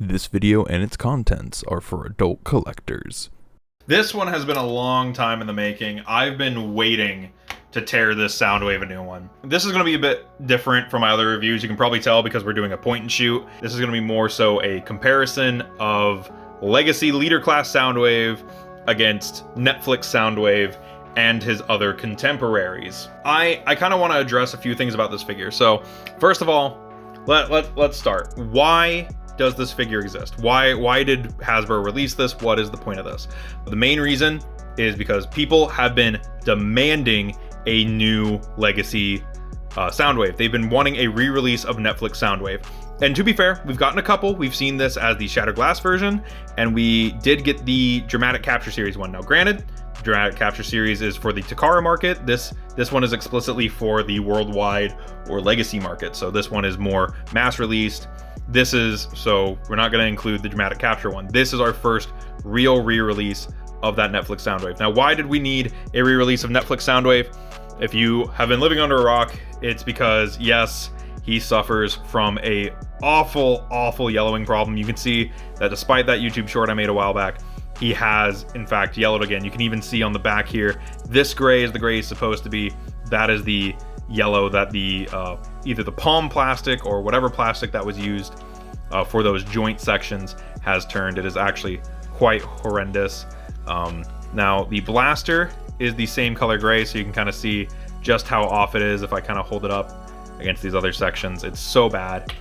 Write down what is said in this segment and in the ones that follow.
This video and its contents are for adult collectors. This one has been a long time in the making. I've been waiting to tear this Soundwave a new one. This is going to be a bit different from my other reviews. You can probably tell because we're doing a point and shoot. This is going to be more so a comparison of Legacy Leader Class Soundwave against Netflix Soundwave and his other contemporaries. I kind of want to address a few things about this figure. So first of all, let's start. Why does this figure exist? Why did Hasbro release this? What is the point of this? The main reason is because people have been demanding a new Legacy Soundwave. They've been wanting a re-release of Netflix Soundwave. And to be fair, we've gotten a couple. We've seen this as the Shattered Glass version, and we did get the Dramatic Capture Series one. Now granted, the Dramatic Capture Series is for the Takara market. This one is explicitly for the worldwide or Legacy market. So this one is more mass released. So we're not going to include the Dramatic Capture one. This is our first real re-release of that Netflix Soundwave. Now, why did we need a re-release of Netflix Soundwave? If you have been living under a rock, it's because, yes, he suffers from a awful yellowing problem. You can see that despite that YouTube short I made a while back, he has, in fact, yellowed again. You can even see on the back here, this gray is the gray he's supposed to be. That is the yellow that the either the palm plastic or whatever plastic that was used for those joint sections has turned. It is actually quite horrendous. Now the blaster is the same color gray, so you can kind of see just how off it is if I kind of hold it up against these other sections. It's so bad.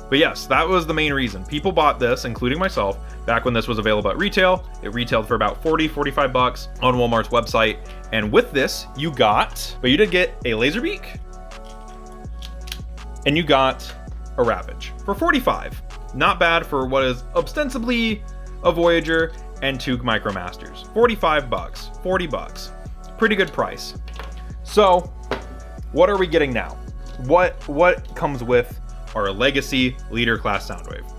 But yes, that was the main reason. People bought this, including myself, back when this was available at retail. It retailed for about 40-45 bucks on Walmart's website. And with this, you did get a Laserbeak, and you got a Ravage for 45. Not bad for what is ostensibly a Voyager and two Micromasters. 45 bucks, 40 bucks. Pretty good price. So, what are we getting now? What comes with our Legacy Leader Class Soundwave?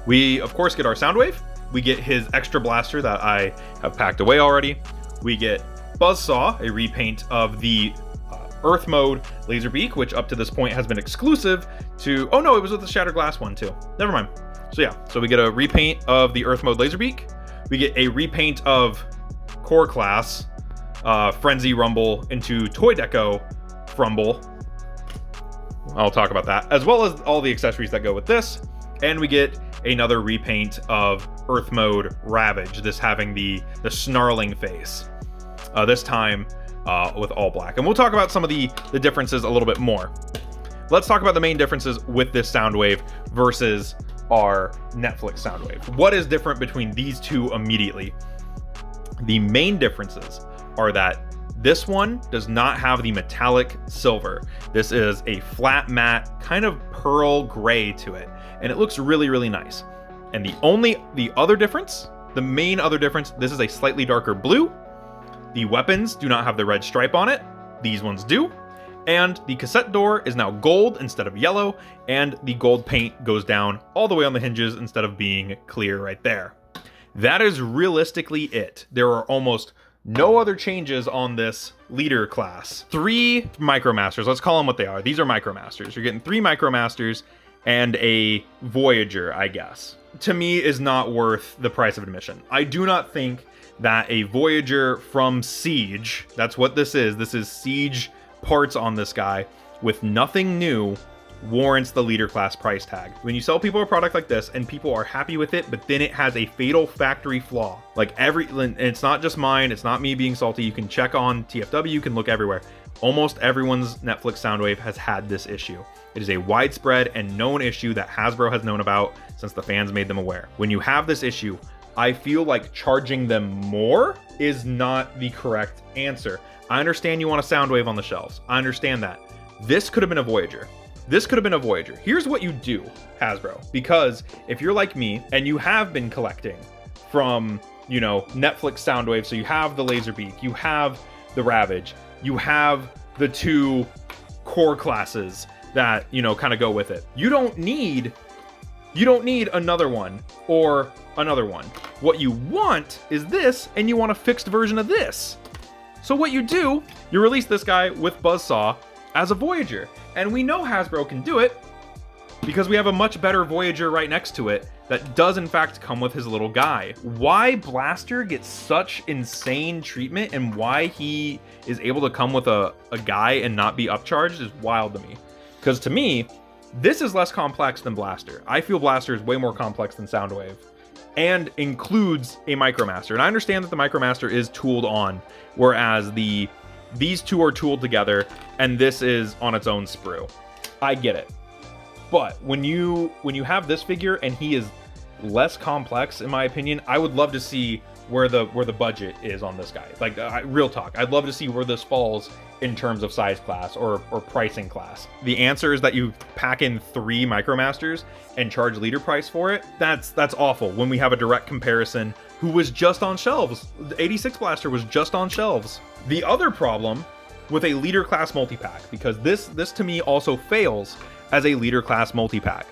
We, of course, get our Soundwave. We get his extra blaster that I have packed away already. We get Buzzsaw, a repaint of the Earth Mode Laserbeak, which up to this point has been exclusive to... Oh no, it was with the Shattered Glass one too. Never mind. So yeah, so we get a repaint of the Earth Mode Laserbeak. We get a repaint of Core Class Frenzy Rumble into Toy Deco Fumble. I'll talk about that, as well as all the accessories that go with this. And we get another repaint of Earth Mode Ravage, this having the snarling face. This time with all black. And we'll talk about some of the differences a little bit more. Let's talk about the main differences with this Soundwave versus our Netflix Soundwave. What is different between these two immediately? The main differences are that this one does not have the metallic silver. This is a flat matte kind of pearl gray to it, and it looks really nice. And the other difference, the main other difference, this is a slightly darker blue. The weapons do not have the red stripe on it. These ones do. And the cassette door is now gold instead of yellow, and the gold paint goes down all the way on the hinges instead of being clear right there. That is realistically it. There are almost no other changes on this leader class. 3 Micromasters, let's call them what they are. These are Micromasters. You're getting 3 Micromasters and a Voyager, I guess. To me, is not worth the price of admission. I do not think that a Voyager from Siege, that's what this is Siege parts on this guy, with nothing new, warrants the leader class price tag. When you sell people a product like this and people are happy with it, but then it has a fatal factory flaw, like and it's not just mine, it's not me being salty, you can check on TFW, you can look everywhere. Almost everyone's Netflix Soundwave has had this issue. It is a widespread and known issue that Hasbro has known about since the fans made them aware. When you have this issue, I feel like charging them more is not the correct answer. I understand you want a Soundwave on the shelves. I understand that. This could have been a Voyager. This could have been a Voyager. Here's what you do, Hasbro, because if you're like me and you have been collecting from, Netflix Soundwave, so you have the Laserbeak, you have the Ravage, you have the 2 core classes that, kind of go with it. You don't need another one or another one. What you want is this, and you want a fixed version of this. So what you do, you release this guy with Buzzsaw as a Voyager. And we know Hasbro can do it because we have a much better Voyager right next to it that does in fact come with his little guy. Why Blaster gets such insane treatment and why he is able to come with a guy and not be upcharged is wild to me. Because to me, this is less complex than Blaster. I feel Blaster is way more complex than Soundwave and includes a Micromaster. And I understand that the Micromaster is tooled on, whereas these two are tooled together and this is on its own sprue. I get it. But when you have this figure and he is less complex, in my opinion, I would love to see where the budget is on this guy. Like, real talk, I'd love to see where this falls in terms of size class or pricing class. The answer is that you pack in 3 Micromasters and charge leader price for it. That's awful when we have a direct comparison who was just on shelves. The 86 Blaster was just on shelves. The other problem with a leader class multi-pack, because this to me also fails as a leader class multi-pack,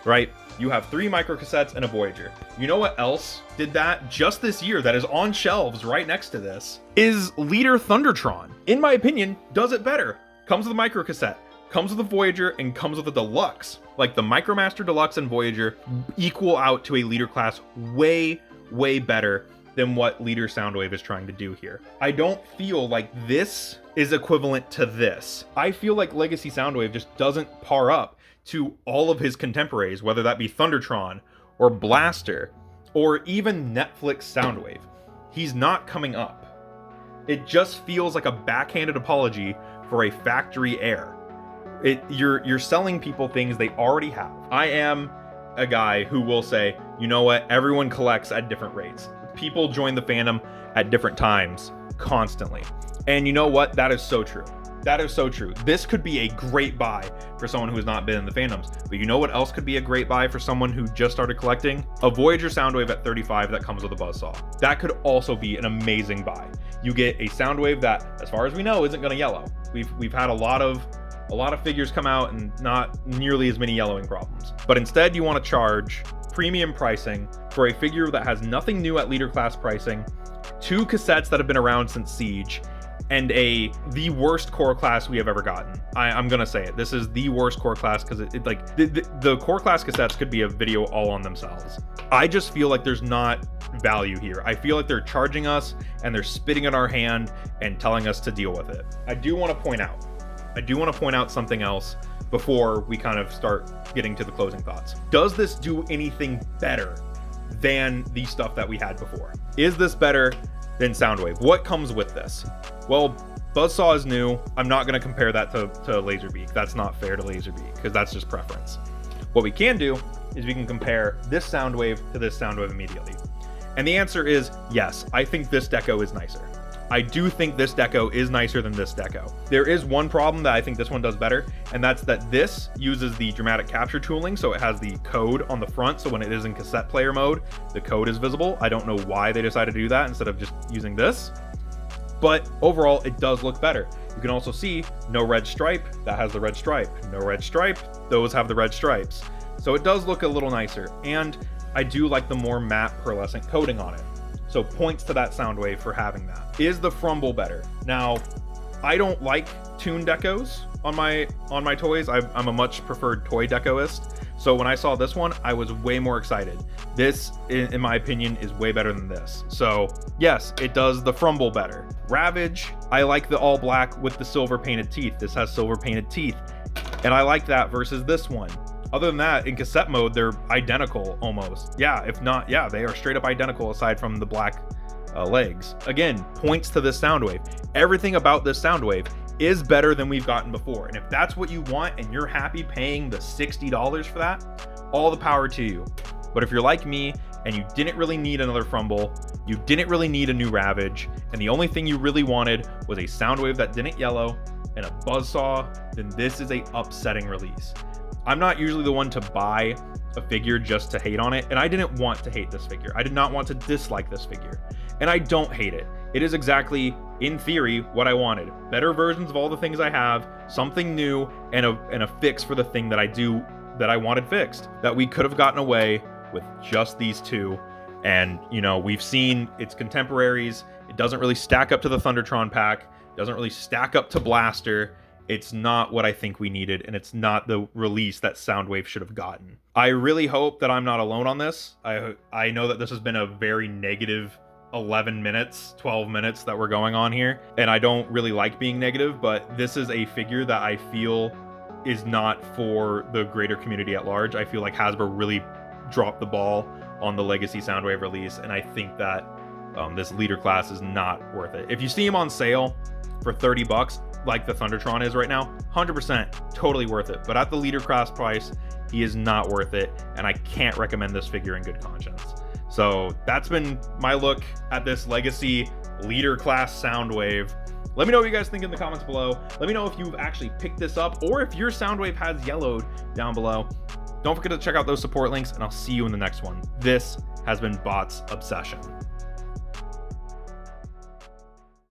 right? You have 3 micro cassettes and a Voyager. You know what else did that just this year that is on shelves right next to this? Is Leader Thundertron. In my opinion, does it better. Comes with a micro cassette, comes with a Voyager, and comes with a Deluxe. Like the Micromaster Deluxe and Voyager equal out to a leader class way, way better than what Leader Soundwave is trying to do here. I don't feel like this is equivalent to this. I feel like Legacy Soundwave just doesn't par up to all of his contemporaries, whether that be Thundertron or Blaster or even Netflix Soundwave. He's not coming up. It just feels like a backhanded apology for a factory error. You're selling people things they already have. I am a guy who will say, you know what, everyone collects at different rates. People join the fandom at different times constantly. And you know what? That is so true. That is so true. This could be a great buy for someone who has not been in the fandoms. But you know what else could be a great buy for someone who just started collecting? A Voyager Soundwave at 35 that comes with a buzzsaw. That could also be an amazing buy. You get a Soundwave that, as far as we know, isn't going to yellow. We've had a lot of figures come out and not nearly as many yellowing problems. But instead, you want to charge premium pricing for a figure that has nothing new at leader class pricing, 2 cassettes that have been around since Siege, and the worst core class we have ever gotten. I'm gonna say it. This is the worst core class because the core class cassettes could be a video all on themselves. I just feel like there's not value here. I feel like they're charging us and they're spitting in our hand and telling us to deal with it. I do want to point out something else before we kind of start getting to the closing thoughts. Does this do anything better than the stuff that we had before? Is this better than Soundwave? What comes with this? Well, Buzzsaw is new. I'm not going to compare that to Laserbeak. That's not fair to Laserbeak because that's just preference. What we can do is we can compare this Soundwave to this Soundwave immediately. And the answer is yes, I think this deco is nicer. I do think this deco is nicer than this deco. There is one problem that I think this one does better, and that's that this uses the dramatic capture tooling, so it has the code on the front, so when it is in cassette player mode, the code is visible. I don't know why they decided to do that instead of just using this, but overall, it does look better. You can also see no red stripe, that has the red stripe. No red stripe, those have the red stripes. So it does look a little nicer, and I do like the more matte pearlescent coating on it. So points to that Soundwave for having that. Is the Fumble better? Now, I don't like tune decos on my toys. I'm a much preferred toy decoist. So when I saw this one, I was way more excited. This, in my opinion, is way better than this. So yes, it does the Fumble better. Ravage, I like the all black with the silver painted teeth. This has silver painted teeth. And I like that versus this one. Other than that, in cassette mode, they're identical almost. Yeah, if not, yeah, they are straight up identical aside from the black legs. Again, points to this Soundwave. Everything about this Soundwave is better than we've gotten before. And if that's what you want and you're happy paying the $60 for that, all the power to you. But if you're like me and you didn't really need another Fumble, you didn't really need a new Ravage, and the only thing you really wanted was a Soundwave that didn't yellow and a buzzsaw, then this is a upsetting release. I'm not usually the one to buy a figure just to hate on it, and I didn't want to hate this figure. I did not want to dislike this figure, and I don't hate it. It is exactly, in theory, what I wanted. Better versions of all the things I have, something new, and a fix for the thing that I wanted fixed. That we could have gotten away with just these two, and you know, we've seen its contemporaries. It doesn't really stack up to the Thundertron pack. It doesn't really stack up to Blaster. It's not what I think we needed, and it's not the release that Soundwave should have gotten. I really hope that I'm not alone on this. I know that this has been a very negative 11 minutes, 12 minutes that we're going on here, and I don't really like being negative, but this is a figure that I feel is not for the greater community at large. I feel like Hasbro really dropped the ball on the Legacy Soundwave release, and I think that this leader class is not worth it. If you see him on sale for $30, like the Thundertron is right now, 100% totally worth it. But at the leader class price, he is not worth it, and I can't recommend this figure in good conscience. So that's been my look at this Legacy leader class Soundwave. Let me know what you guys think in the comments below. Let me know if you've actually picked this up or if your Soundwave has yellowed down below. Don't forget to check out those support links, and I'll see you in the next one. This has been Bot's Obsession.